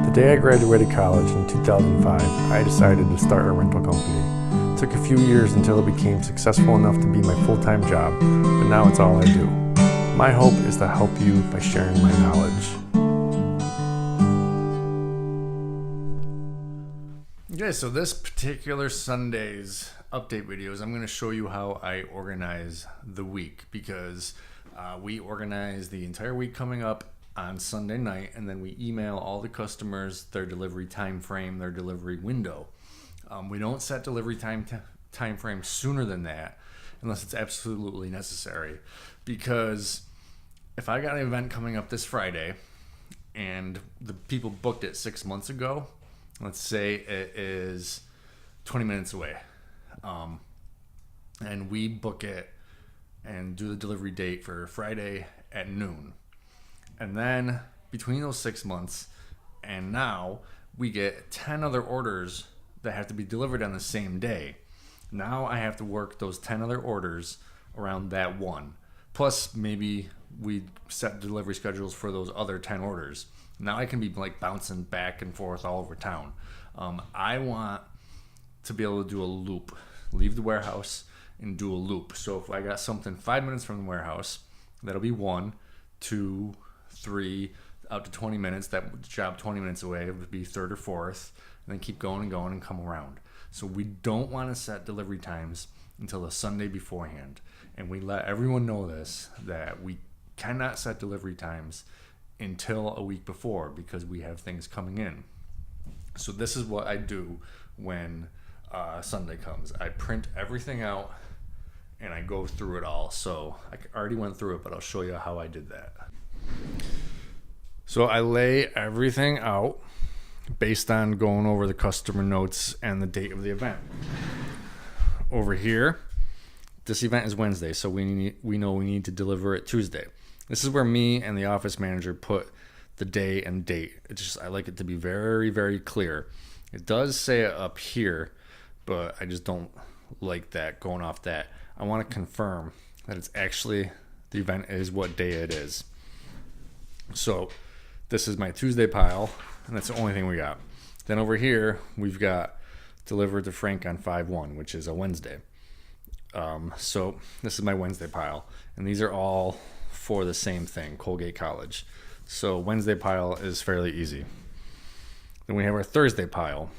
The day I graduated college in 2005, I decided to start a rental company. It took a few years until it became successful enough to be my full-time job, but now it's all I do. My hope is to help you by sharing my knowledge. Okay, so this particular Sunday's update videos, I'm going to show you how I organize the week, because we organize the entire week coming up on Sunday night, and then we email all the customers their delivery time frame, their delivery window. We don't set delivery time frame sooner than that unless it's absolutely necessary, because if I got an event coming up this Friday and the people booked it 6 months ago, let's say it is 20 minutes away, and we book it and do the delivery date for Friday at noon. And then between those 6 months and now, we get 10 other orders that have to be delivered on the same day. Now I have to work those 10 other orders around that one. Plus maybe we set delivery schedules for those other 10 orders. Now I can be like bouncing back and forth all over town. I want to be able to do a loop, leave the warehouse and do a loop. So if I got something 5 minutes from the warehouse, that'll be 1, 2, 3, out to 20 minutes. That job 20 minutes away, it would be third or fourth, and then keep going and going and come around. So we don't want to set delivery times until the Sunday beforehand. And we let everyone know this, that we cannot set delivery times until a week before, because we have things coming in. So this is what I do when Sunday comes. I print everything out and I go through it all. So I already went through it, but I'll show you how I did that. So I lay everything out based on going over the customer notes and the date of the event. Over here, this event is Wednesday, so we know we need to deliver it Tuesday. This is where me and the office manager put the day and date. I like it to be very, very clear. It does say it up here, but I just don't like that, going off that. I want to confirm that it's actually, the event is what day it is. So this is my Tuesday pile, and that's the only thing we got. Then over here, we've got delivered to Frank on 5/1, which is a Wednesday. So this is my Wednesday pile, and these are all for the same thing, Colgate College. So Wednesday pile is fairly easy. Then we have our Thursday pile.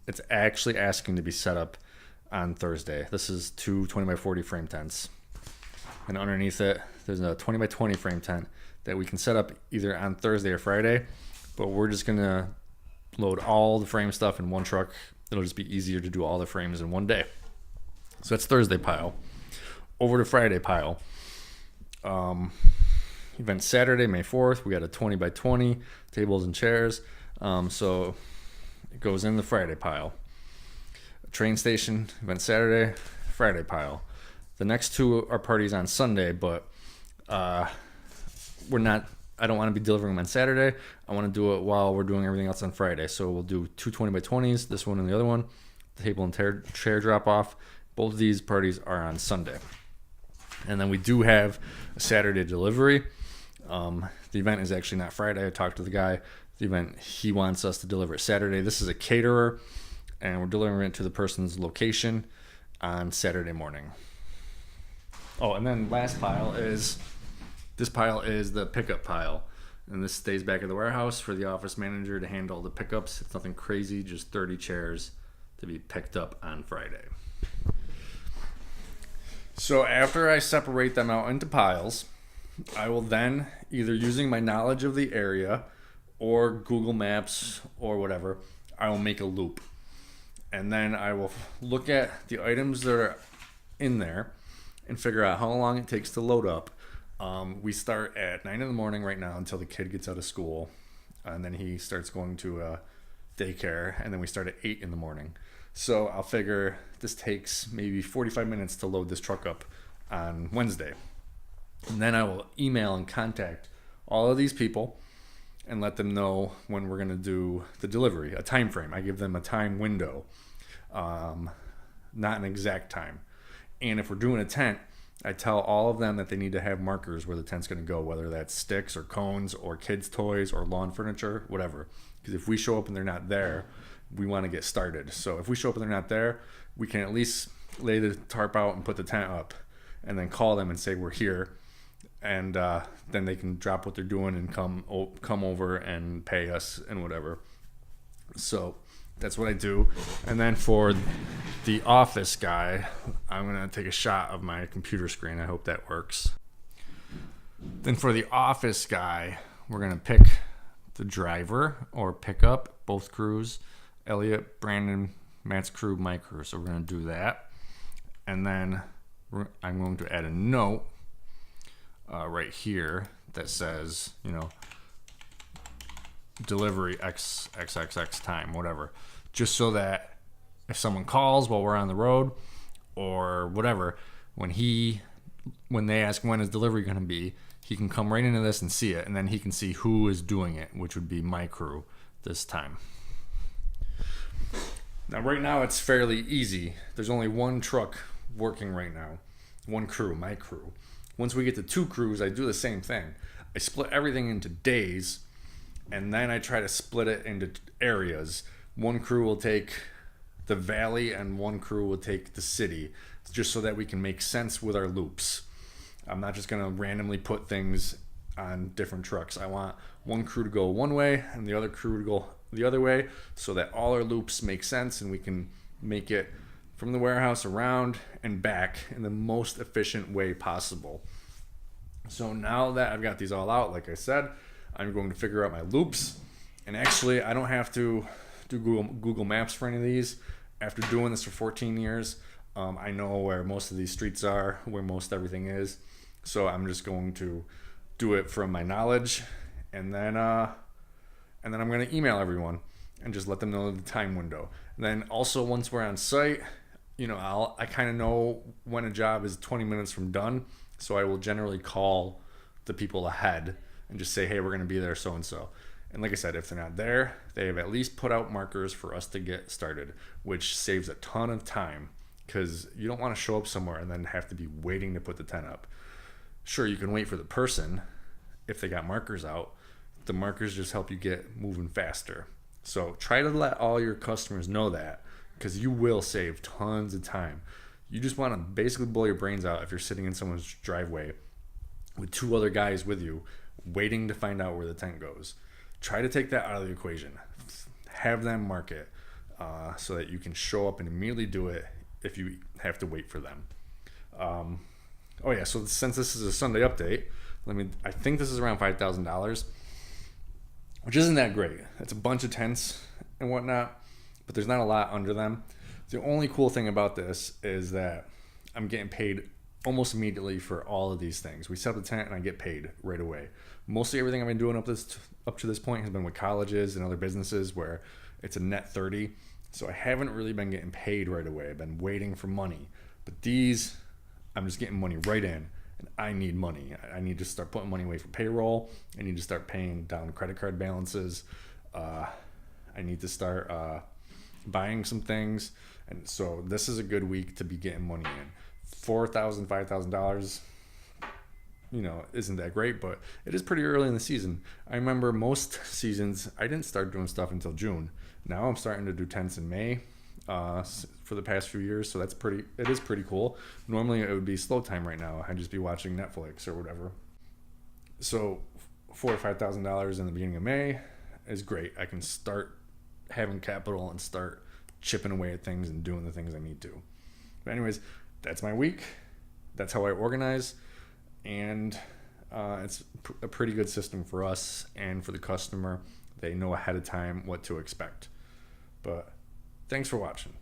It's actually asking to be set up on Thursday. This is two 20x40 frame tents. And underneath it, there's a 20x20 frame tent that we can set up either on Thursday or Friday, but we're just gonna load all the frame stuff in one truck. It'll just be easier to do all the frames in one day. So that's Thursday pile. Over to Friday pile. Event Saturday, May 4th, we got a 20x20 tables and chairs. So it goes in the Friday pile. Train station, event Saturday, Friday pile. The next two are parties on Sunday, but I don't want to be delivering them on Saturday. I want to do it while we're doing everything else on Friday. So we'll do two 20x20s, this one and the other one, the table and chair drop off. Both of these parties are on Sunday. And then we do have a Saturday delivery. The event is actually not Friday. I talked to the guy. The event, he wants us to deliver it Saturday. This is a caterer, and we're delivering it to the person's location on Saturday morning. Oh, and then last pile is, this pile is the pickup pile. And this stays back at the warehouse for the office manager to handle the pickups. It's nothing crazy, just 30 chairs to be picked up on Friday. So after I separate them out into piles, I will then, either using my knowledge of the area or Google Maps or whatever, I will make a loop. And then I will look at the items that are in there and figure out how long it takes to load up. We start at 9 in the morning right now until the kid gets out of school, and then he starts going to daycare, and then we start at 8 in the morning. So I'll figure this takes maybe 45 minutes to load this truck up on Wednesday. And then I will email and contact all of these people and let them know when we're going to do the delivery, a time frame. I give them a time window, not an exact time. And if we're doing a tent, I tell all of them that they need to have markers where the tent's going to go, whether that's sticks or cones or kids' toys or lawn furniture, whatever. Because if we show up and they're not there, we want to get started. So if we show up and they're not there, we can at least lay the tarp out and put the tent up and then call them and say we're here. And then they can drop what they're doing and come over and pay us and whatever. So that's what I do. And then for the office guy, I'm going to take a shot of my computer screen. I hope that works. Then for the office guy, we're going to pick the driver or pick up both crews. Elliot, Brandon, Matt's crew, my crew. So we're going to do that. And then I'm going to add a note right here that says, delivery XXX time, whatever. Just so that if someone calls while we're on the road or whatever, when they ask when is delivery going to be, he can come right into this and see it, and then he can see who is doing it, which would be my crew this time. Now, right now, it's fairly easy. There's only one truck working right now. One crew, my crew. Once we get to 2 crews, I do the same thing. I split everything into days, and then I try to split it into areas. One crew will take the valley, and one crew will take the city, just so that we can make sense with our loops. I'm not just going to randomly put things on different trucks. I want one crew to go one way and the other crew to go the other way, so that all our loops make sense and we can make it from the warehouse around and back in the most efficient way possible. So now that I've got these all out, like I said, I'm going to figure out my loops. And actually, I don't have to do Google Maps for any of these. After doing this for 14 years, I know where most of these streets are, where most everything is. So I'm just going to do it from my knowledge, and then I'm going to email everyone and just let them know the time window. And then also, once we're on site, I kind of know when a job is 20 minutes from done, so I will generally call the people ahead and just say, hey, we're going to be there so and so. And like I said, if they're not there, they have at least put out markers for us to get started, which saves a ton of time, because you don't want to show up somewhere and then have to be waiting to put the tent up. Sure, you can wait for the person if they got markers out. The markers just help you get moving faster. So try to let all your customers know that, because you will save tons of time. You just want to basically blow your brains out if you're sitting in someone's driveway with 2 other guys with you waiting to find out where the tent goes. Try to take that out of the equation. Have them mark it so that you can show up and immediately do it if you have to wait for them. So since this is a Sunday update, I think this is around $5,000, which isn't that great. It's a bunch of tents and whatnot, but there's not a lot under them. The only cool thing about this is that I'm getting paid almost immediately for all of these things. We set up the tent and I get paid right away. Mostly everything I've been doing up to this point has been with colleges and other businesses where it's a net 30. So I haven't really been getting paid right away. I've been waiting for money. But these, I'm just getting money right in. And I need money. I need to start putting money away for payroll. I need to start paying down credit card balances. I need to start buying some things. And so this is a good week to be getting money in. $4,000, $5,000, isn't that great, but it is pretty early in the season. I remember most seasons, I didn't start doing stuff until June. Now I'm starting to do tents in May for the past few years, so it is pretty cool. Normally it would be slow time right now. I'd just be watching Netflix or whatever. So $4,000 or $5,000 in the beginning of May is great. I can start having capital and start chipping away at things and doing the things I need to. But anyways, that's my week. That's how I organize. And it's a pretty good system for us and for the customer. They know ahead of time what to expect. But thanks for watching.